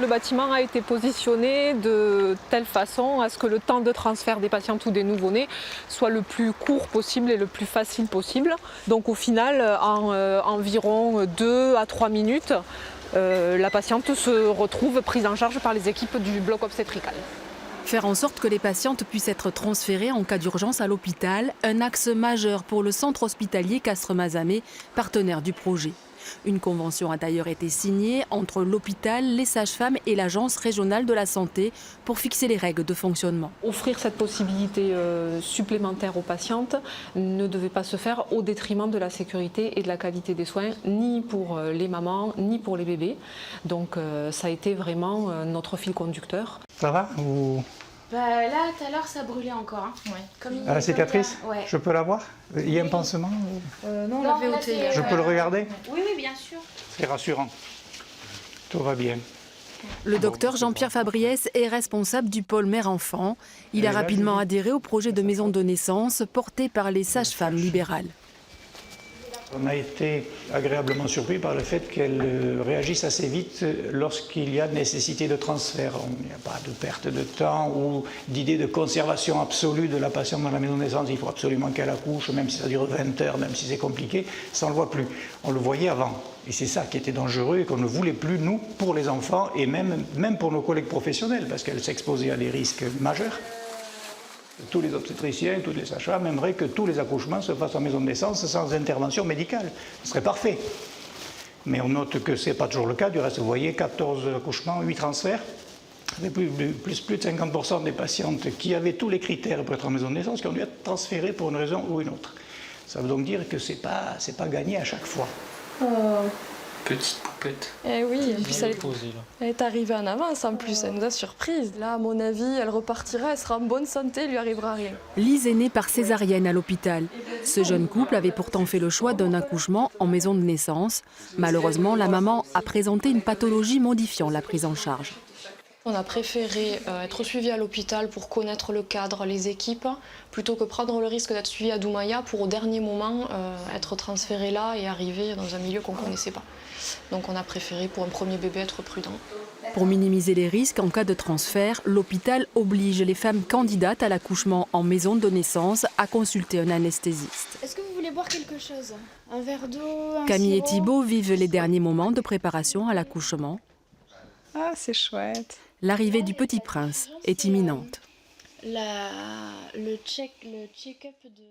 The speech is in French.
Le bâtiment a été positionné de telle façon à ce que le temps de transfert des patientes ou des nouveau-nés soit le plus court possible et le plus facile possible. Donc au final, en environ 2 à 3 minutes, la patiente se retrouve prise en charge par les équipes du bloc obstétrical. Faire en sorte que les patientes puissent être transférées en cas d'urgence à l'hôpital, un axe majeur pour le centre hospitalier Castres-Mazamet, partenaire du projet. Une convention a d'ailleurs été signée entre l'hôpital, les sages-femmes et l'Agence régionale de la santé pour fixer les règles de fonctionnement. Offrir cette possibilité supplémentaire aux patientes ne devait pas se faire au détriment de la sécurité et de la qualité des soins, ni pour les mamans, ni pour les bébés. Donc ça a été vraiment notre fil conducteur. Ça va ou... Bah là, tout à l'heure, ça brûlait encore. Hein. Ouais. Comme la cicatrice ouais. Je peux la voir? Il y a un pansement? Non, on l'avait ôté. Je peux le regarder? Oui, oui, bien sûr. C'est rassurant. Tout va bien. Le docteur Jean-Pierre Fabriès est responsable du pôle mère-enfant. Il a rapidement adhéré au projet de maison de naissance porté par les sages-femmes libérales. On a été agréablement surpris par le fait qu'elles réagissent assez vite lorsqu'il y a nécessité de transfert. Il n'y a pas de perte de temps ou d'idée de conservation absolue de la patiente dans la maison de naissance. Il faut absolument qu'elle accouche, même si ça dure 20 heures, même si c'est compliqué. Ça, on ne le voit plus. On le voyait avant. Et c'est ça qui était dangereux et qu'on ne voulait plus, nous, pour les enfants et même pour nos collègues professionnels, parce qu'elles s'exposaient à des risques majeurs. Tous les obstétriciens, toutes les sages-femmes aimeraient que tous les accouchements se fassent en maison de naissance sans intervention médicale. Ce serait parfait. Mais on note que ce n'est pas toujours le cas. Du reste, vous voyez, 14 accouchements, 8 transferts. Avec plus de 50% des patientes qui avaient tous les critères pour être en maison de naissance qui ont dû être transférées pour une raison ou une autre. Ça veut donc dire que ce n'est pas gagné à chaque fois. Petite poupette. Eh oui, et puis Elle est arrivée en avance en plus, elle nous a surprise. Là, à mon avis, elle repartira, elle sera en bonne santé, il lui arrivera rien. Lise est née par césarienne à l'hôpital. Ce jeune couple avait pourtant fait le choix d'un accouchement en maison de naissance. Malheureusement, la maman a présenté une pathologie modifiant la prise en charge. On a préféré être suivi à l'hôpital pour connaître le cadre, les équipes, plutôt que prendre le risque d'être suivi à Doumaya pour au dernier moment être transféré là et arriver dans un milieu qu'on ne connaissait pas. Donc on a préféré pour un premier bébé être prudent. Pour minimiser les risques en cas de transfert, l'hôpital oblige les femmes candidates à l'accouchement en maison de naissance à consulter un anesthésiste. Est-ce que vous voulez boire quelque chose? Un verre d'eau, un Camille et sirop? Thibault vivent les derniers moments de préparation à l'accouchement. Ah, c'est chouette. L'arrivée du petit prince est imminente. Le check-up de...